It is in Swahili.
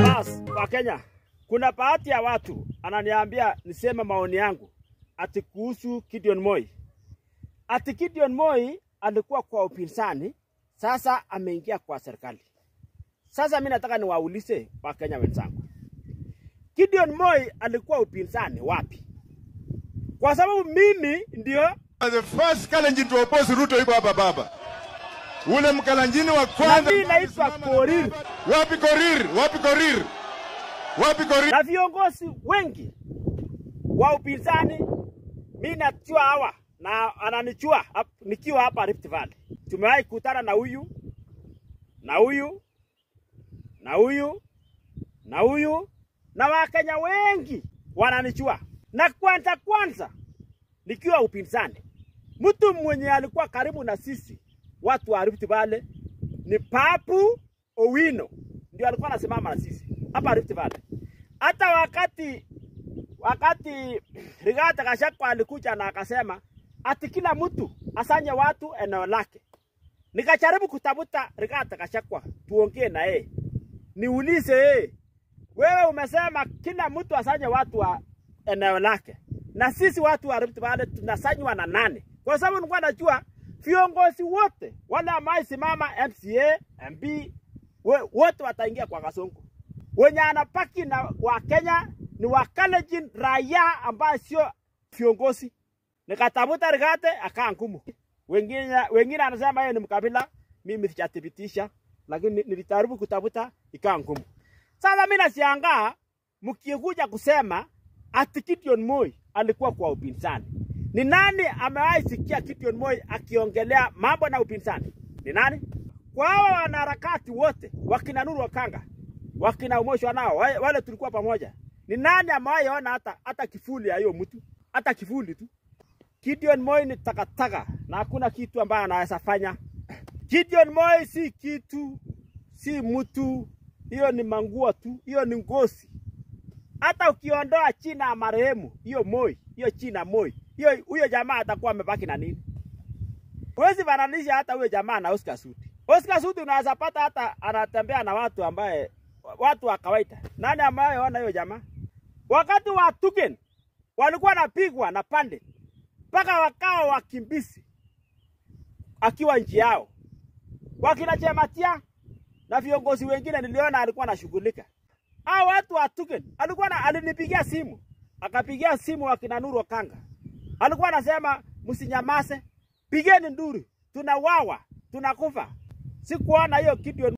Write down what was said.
Bas, wa Kenya, kuna baadhi ya watu ananiambia niseme maoni yangu ati kuhusu Gideon Moi. Ati Gideon Moi alikuwa kwa upinzani, sasa ameingia kwa serikali. Sasa mimi nataka niwaulize wa Kenya wenzangu. Gideon Moi alikuwa upinzani wapi? Kwa sababu mimi ndio the first Kalenjin to oppose Ruto iko hapa baba. Ule mkalanjini wa kwanza naitwa Korir. Wapi Korir? Wapi Korir? Wapi Korir? Na viongozi wengi wa upinzani mimi najua hawa na ananichua nikiwa hapa Rift Valley. Tumewahi kukutana na huyu na huyu na huyu na huyu na Wakenya wengi wananichua. Na kwanza nikiwa upinzani, mtu mwenye alikuwa karibu na sisi watu wa Rift Valley ni Papu Owino, ndio alikuwa anasimama na sisi hapa Rift Valley. Hata wakati Rigathi Gachagua alikuja na akasema ati kila mtu asanye watu eneo lake, nikajaribu kutafuta Rigathi Gachagua tuongee na yeye, niulize yeye, wewe umesema kila mtu asanye watu wa eneo lake, na sisi watu wa Rift Valley tunasanywa na nani? Kwa sababu nilikuwa najua viongozi wote wale ambao simama MCA, MP wote wataingia kwa Kasongo. Wenye anapaki na wa Kenya ni wa Kalenjin raia ambao sio viongozi. Nikatafuta Rigathi akaangumu. Wengine anasema yeye ni mkabila, mimi sijathibitisha, lakini nilijaribu kutafuta ikaangumu. Sasa mimi nashangaa mkikuja kusema ati Gideon Moi alikuwa kwa upinzani. Ni nani amewahi sikia Gideon Moi akiongelea mambo na upinzani? Ni nani? Kwa hao wanaharakati wote, wakina Nuru Okanga, wakina Umosho nao, wale tulikuwa pamoja. Ni nani amewahi ona hata kifuli ya hiyo mtu? Hata kifuli tu. Gideon Moi ni takataka na hakuna kitu ambaye anaweza fanya. Gideon Moi si kitu, si mtu, hiyo ni manguo tu, hiyo ni ngozi. Hata ukiondoa china ya marehemu, hiyo Moi, hiyo china Moi, huyo jamaa atakuwa amebaki na nini? Huwezi fananisha hata huyo jamaa na Oscar Sudi. Oscar Sudi unaweza pata hata anatembea na watu wa kawaida. Nani ambaye ona hiyo jamaa? Wakati wa Tugen walikuwa napigwa na pande mpaka wakao wakimbizi akiwa nchi yao. Wakina Chematia na viongozi wengine niliona alikuwa anashughulika. Hao watu wa Tugen alinipigia simu. Akapigia simu wakina Nuru Okanga. Alikuwa anasema msinyamaze, pigeni nduru, tunawawa, tunakufa. Sikuona hiyo Gideon